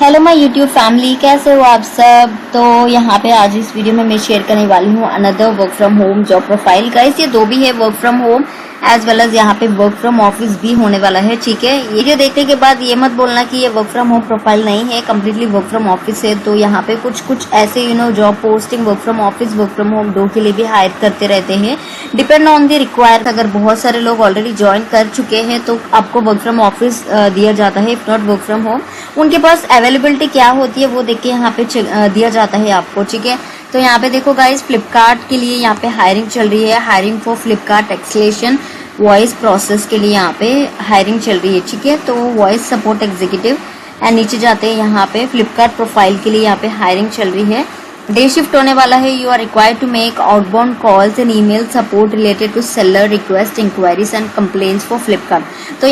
Hello my YouTube family, कैसे हो आप सब। तो यहाँ पे आज इस वीडियो में मैं शेयर करने वाली हूँ another work from home job profile. Guys ये दो भी है, work from home as well as यहाँ पे वर्क फ्रॉम ऑफिस भी होने वाला है। ठीक है, ये वीडियो देखने के बाद ये मत बोलना कि ये वर्क फ्रॉम होम प्रोफाइल नहीं है, कम्प्लीटली वर्क फ्रॉम ऑफिस है। तो यहाँ पे कुछ ऐसे job posting work from office work from home दो के लिए भी हायर करते रहते हैं, डिपेंड ऑन द रिक्वायर्ड। अगर बहुत सारे लोग ऑलरेडी ज्वाइन कर चुके हैं तो आपको वर्क फ्रॉम ऑफिस दिया जाता है, if not work from home. उनके पास अवेलेबिलिटी क्या होती है वो देख के यहाँ पे दिया जाता है आपको। ठीक है, तो यहाँ पे देखो गाइस, फ्लिपकार्ट के लिए यहाँ पे हायरिंग चल रही है, hiring for Flipkart acceleration voice process के लिए यहाँ पे हायरिंग चल रही है। ठीक है, तो वॉइस सपोर्ट एग्जीक्यूटिव एंड नीचे जाते हैं यहाँ पे फ्लिपकार्ट प्रोफाइल के लिए यहाँ पे हायरिंग चल रही है। डे शिफ्ट होने वाला है। You are required to make outbound calls and email support related to seller request inquiries and complaints for Flipkart.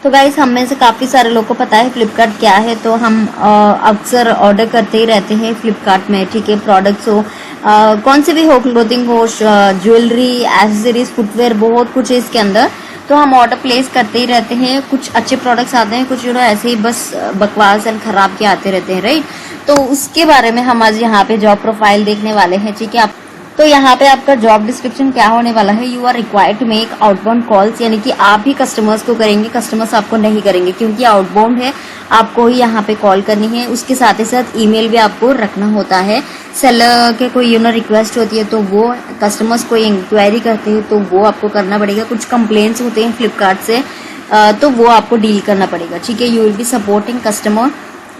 तो गाइस, हम में से काफी सारे लोग को पता है फ्लिपकार्ट क्या है, तो हम अक्सर ऑर्डर करते ही रहते हैं फ्लिपकार्ट में। ठीक है, प्रोडक्ट्स हो कौन से भी हो, क्लोथिंग हो, ज्वेलरी, एसेसरीज, फुटवेयर, बहुत कुछ है इसके अंदर। तो हम ऑर्डर प्लेस करते ही रहते हैं। कुछ अच्छे प्रोडक्ट्स आते हैं, कुछ ऐसे ही बस बकवास एंड खराब के आते रहते हैं, राइट। तो उसके बारे में हम आज यहाँ पे जॉब प्रोफाइल देखने वाले हैं। ठीक है, तो यहाँ पे आपका जॉब डिस्क्रिप्शन क्या होने वाला है। You are required to make outbound calls, यानी कि आप ही कस्टमर्स को करेंगे, कस्टमर्स आपको नहीं करेंगे, क्योंकि आउटबाउंड है, आपको ही यहाँ पे कॉल करनी है। उसके साथ ही साथ ईमेल भी आपको रखना होता है। सेलर के कोई रिक्वेस्ट होती है तो वो, कस्टमर्स कोई इंक्वायरी करते हैं तो वो आपको करना पड़ेगा। कुछ कंप्लेंट्स होते हैं फ्लिपकार्ट से तो वो आपको डील करना पड़ेगा। ठीक है, you will be supporting customer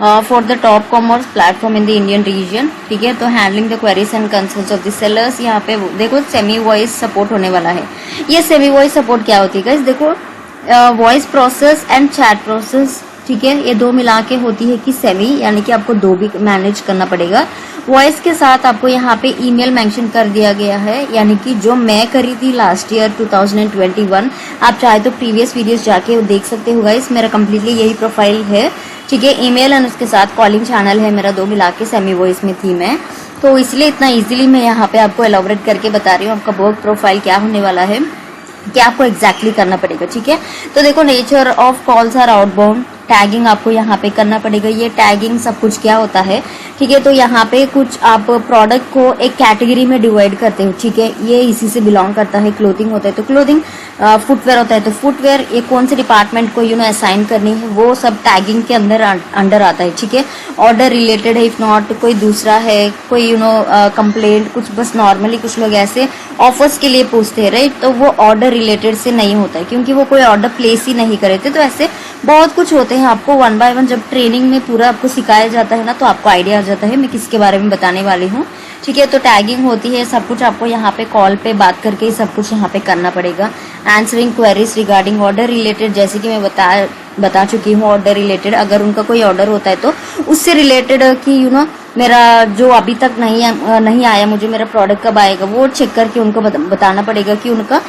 for the top commerce platform in the Indian reason. ठीक है, तो handling the queries and concerns of the sellers. यहाँ पे देखो सेमी वॉइस सपोर्ट होने वाला है। ये सेमी वॉइस सपोर्ट क्या होती है गाइस, देखो voice process and chat process, ठीक है, ये दो मिला के होती है कि सेमी, यानी कि आपको दो भी मैनेज करना पड़ेगा। वॉइस के साथ आपको यहाँ पे ईमेल मेंशन कर दिया गया है, यानी कि जो मैं करी थी लास्ट ईयर 2021। आप चाहे तो प्रीवियस वीडियोस जाके देख सकते हो गाइस, मेरा कम्प्लीटली यही प्रोफाइल है। ठीक है, ईमेल एंड उसके साथ कॉलिंग चैनल है मेरा, दो मिला के सेमी वॉइस में थी मैं, तो इसलिए इतना इजीली मैं यहाँ पे आपको एलॉबरेट करके बता रही हूँ आपका वर्क प्रोफाइल क्या होने वाला है, क्या आपको एग्जैक्टली करना पड़ेगा। ठीक है, तो देखो nature of calls are outbound, tagging आपको यहाँ पे करना पड़ेगा। ये टैगिंग सब कुछ क्या होता है, ठीक है, तो यहाँ पे कुछ आप प्रोडक्ट को एक कैटेगरी में डिवाइड करते हो। ठीक है, ये इसी से बिलोंग करता है। क्लोथिंग होता है तो क्लोथिंग, फुटवेयर होता है तो फुटवेयर, ये कौन से डिपार्टमेंट को असाइन करनी है वो सब टैगिंग के अंडर आता है। ठीक है, ऑर्डर रिलेटेड है, इफ नॉट कोई दूसरा है, कोई कंप्लेंट, कुछ बस नॉर्मली कुछ लोग ऐसे ऑफर्स के लिए पूछते हैं, राइट, तो वो ऑर्डर रिलेटेड से नहीं होता है, क्योंकि वो कोई ऑर्डर प्लेस ही नहीं करे थे। तो ऐसे बहुत कुछ होते हैं, आपको वन बाय वन जब ट्रेनिंग में पूरा आपको सिखाया जाता है ना, तो आपको आइडिया आ जाता है मैं किसके बारे में बताने वाली हूँ। ठीक है, तो टैगिंग होती है, सब कुछ आपको यहाँ पे कॉल पे बात करके ही सब कुछ यहाँ पे करना पड़ेगा। Answering queries regarding order related, जैसे कि मैं बता चुकी हूँ, ऑर्डर रिलेटेड, अगर उनका कोई ऑर्डर होता है तो उससे रिलेटेड कि मेरा जो अभी तक नहीं आया, मुझे मेरा प्रोडक्ट कब आएगा वो चेक करके उनको बताना पड़ेगा कि उनका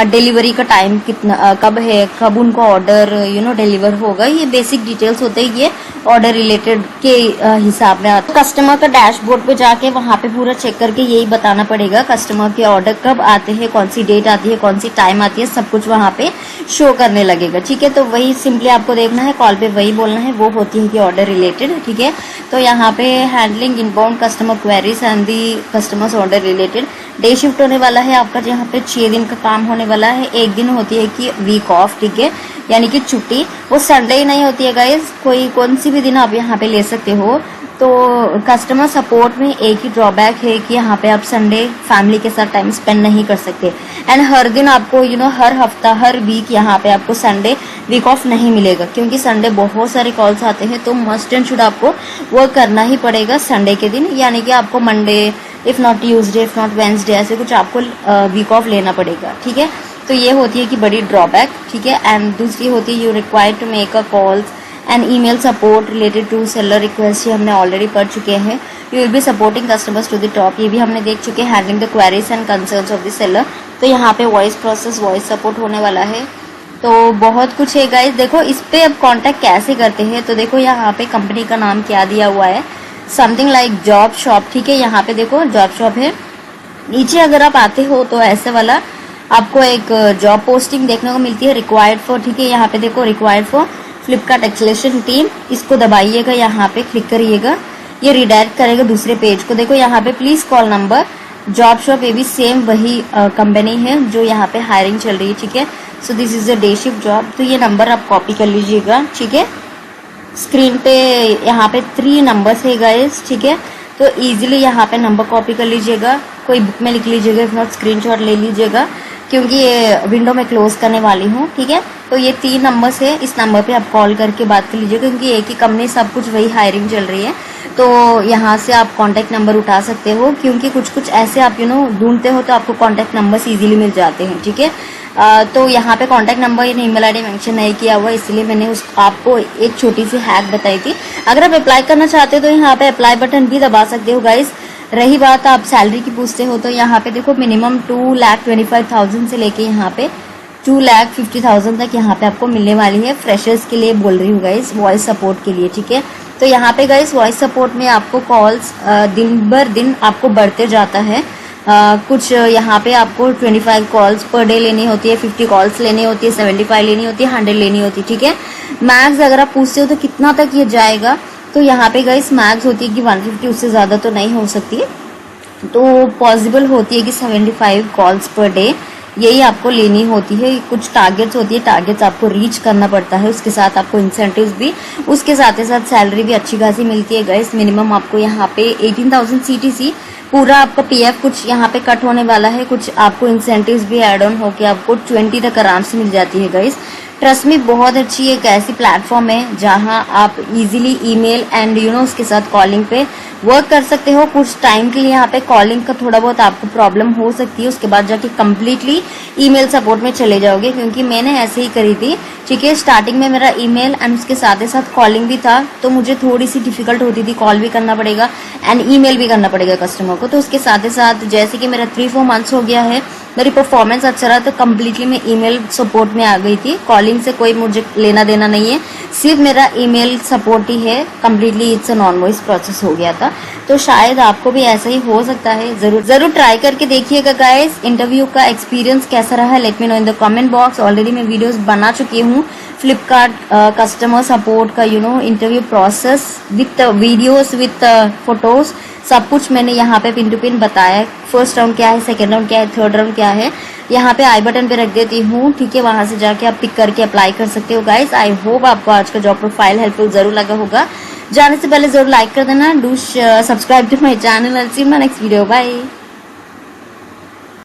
डिलीवरी का टाइम कितना कब है, कब उनको ऑर्डर डिलीवर होगा। ये बेसिक डिटेल्स होते हैं, ये ऑर्डर रिलेटेड के हिसाब में आता है। कस्टमर का डैशबोर्ड पे जाके वहाँ पे पूरा चेक करके यही बताना पड़ेगा कस्टमर के ऑर्डर कब आते हैं, कौन सी डेट आती है, कौन सी टाइम आती है, सब कुछ वहाँ पे शो करने लगेगा। ठीक है, तो वही सिंपली आपको देखना है, कॉल पे वही बोलना है, वो होती है कि ऑर्डर रिलेटेड। ठीक है, तो यहाँ पे handling inbound customer queries and the customers order related. Day shift होने वाला है आपका, यहाँ पे 6 दिन का काम होने वाला है। एक दिन होती है कि वीक ऑफ, ठीक है, यानी कि छुट्टी, वो संडे ही नहीं होती है गाइज, कौन सी भी दिन आप यहाँ पे ले सकते हो। तो कस्टमर सपोर्ट में एक ही ड्रॉबैक है कि यहाँ पे आप संडे फैमिली के साथ टाइम स्पेंड नहीं कर सकते, एंड हर दिन आपको हर हफ्ता, हर वीक यहाँ पे आपको संडे वीक ऑफ नहीं मिलेगा, क्योंकि संडे बहुत सारे कॉल्स आते हैं, तो मस्ट एंड शुड आपको वर्क करना ही पड़ेगा संडे के दिन, यानी कि आपको Monday, if not Tuesday, if not Wednesday, ऐसे कुछ आपको वीक ऑफ लेना पड़ेगा। ठीक है, तो ये होती है कि बड़ी ड्रॉबैक। ठीक है, एंड दूसरी होती है you required to make a calls and email support related to seller request, ये हमने ऑलरेडी पढ़ चुके हैं। You will be supporting customers to the top, ये भी हमने देख चुके हैं। Handling the queries and concerns of the seller, तो यहाँ पे वॉइस प्रोसेस, वॉइस सपोर्ट होने वाला है। तो बहुत कुछ है गाइस। देखो इस पे अब कांटेक्ट कैसे करते हैं, तो देखो यहाँ पे कंपनी का नाम क्या दिया हुआ है, समथिंग लाइक जॉब शॉप। ठीक है, यहाँ पे देखो जॉब शॉप है। नीचे अगर आप आते हो तो ऐसे वाला आपको एक जॉब पोस्टिंग देखने को मिलती है, रिक्वायर्ड फॉर। ठीक है, यहाँ पे देखो required for Flipkart acceleration team, इसको दबाइएगा, यहाँ पे क्लिक करिएगा, ये रिडायरेक्ट करेगा दूसरे पेज को। देखो यहाँ पे please call number, job shop, ये भी सेम वही कंपनी है जो यहाँ पे हायरिंग चल रही है, ठीक है। So this is a day shift job. तो ये नंबर आप कॉपी कर लीजिएगा, ठीक है। स्क्रीन पे यहाँ पे 3 नंबर्स है गाइस, ठीक है। तो इजीली यहाँ पे नंबर कॉपी कर लीजिएगा, कोई बुक में लिख लीजिएगा, इफ नॉट स्क्रीनशॉट ले लीजिएगा, क्योंकि ये विंडो में क्लोज करने वाली हूँ, ठीक है। तो ये 3 नंबर्स है, इस नंबर पे आप कॉल करके बात कर लीजिएगा, क्योंकि एक ही कंपनी सब कुछ वही हायरिंग चल रही है। तो यहाँ से आप कांटेक्ट नंबर उठा सकते हो, क्योंकि कुछ कुछ ऐसे आप ढूंढते हो तो आपको कांटेक्ट नंबर्स इजीली मिल जाते हैं, ठीक है। तो यहाँ पे कांटेक्ट नंबर या ईमेल आईडी मेंशन नहीं किया हुआ, इसलिए मैंने आपको एक छोटी सी हैक बताई थी। अगर आप अप्लाई करना चाहते हो तो यहाँ पे अप्लाई बटन भी दबा सकते हो गाइस। रही बात आप सैलरी की पूछते हो, तो यहाँ पे देखो मिनिमम 2,25,000 से लेके यहाँ पे 2,50,000 तक यहाँ पे आपको मिलने वाली है। फ्रेशर्स के लिए बोल रही हूँ गाइस, वॉइस सपोर्ट के लिए, ठीक है। तो यहाँ पे गाइस वॉइस सपोर्ट में आपको कॉल्स दिन भर दिन आपको बढ़ते जाता है। कुछ यहाँ पे आपको 25 कॉल्स पर डे लेनी होती है, 50 कॉल्स लेनी होती है, 75 लेनी होती है, 100 लेनी होती है, ठीक है। मैक्स अगर आप पूछते हो तो कितना तक ये जाएगा, तो यहाँ पे गाइस मैक्स होती है कि 150, उससे ज्यादा तो नहीं हो सकती, तो पॉसिबल होती है कि 75 कॉल्स पर डे यही आपको लेनी होती है। कुछ टारगेट्स होती है, टारगेट्स आपको रीच करना पड़ता है, उसके साथ आपको इंसेंटिव्स भी, उसके साथ ही साथ सैलरी भी अच्छी खासी मिलती है गाइस। मिनिमम आपको यहाँ पे 18,000 CTC, पूरा आपका PF कुछ यहाँ पे कट होने वाला है, कुछ आपको इंसेंटिव्स भी एड ऑन होके आपको 20 तक आराम से मिल जाती है गाइस। ट्रस्ट में बहुत अच्छी एक ऐसी प्लेटफॉर्म है जहां आप इजीली ईमेल एंड उसके साथ कॉलिंग पे वर्क कर सकते हो। कुछ टाइम के लिए यहाँ पे कॉलिंग का थोड़ा बहुत आपको प्रॉब्लम हो सकती है, उसके बाद जाके कम्प्लीटली ईमेल सपोर्ट में चले जाओगे, क्योंकि मैंने ऐसे ही करी थी, ठीक है। स्टार्टिंग में मेरा ईमेल एंड उसके साथ ही साथ कॉलिंग भी था, तो मुझे थोड़ी सी डिफिकल्ट होती थी, कॉल भी करना पड़ेगा एंड ईमेल भी करना पड़ेगा कस्टमर को। तो उसके साथ ही साथ जैसे कि मेरा 3-4 मंथ्स हो गया है, मेरी परफॉर्मेंस अच्छा रहा, तो कम्प्लीटली मैं ईमेल सपोर्ट में आ गई थी। कॉलिंग से कोई मुझे लेना देना नहीं है, सिर्फ मेरा ईमेल सपोर्ट ही है, completely it's a non voice process हो गया था। तो शायद आपको भी ऐसा ही हो सकता है, जरूर ट्राई करके देखिएगा गाइस। इंटरव्यू का एक्सपीरियंस कैसा रहा let me know in the comment box. Already मैं वीडियोस बना चुकी हूँ फ्लिपकार्ट कस्टमर सपोर्ट का interview process with videos with photos, सब कुछ मैंने यहाँ पे पिन टू पिन बताया। फर्स्ट राउंड क्या है, सेकेंड राउंड क्या है, थर्ड राउंड क्या है, यहाँ पे आई बटन पे रख देती हूँ, ठीक है। वहां से जाके आप पिक करके अप्लाई कर सकते हो गाइस। आई होप आपको आज का जॉब प्रोफाइल हेल्पफुल जरूर लगा होगा। जाने से पहले जरूर लाइक कर देना, do subscribe to my channel. I will see you in my next video, bye.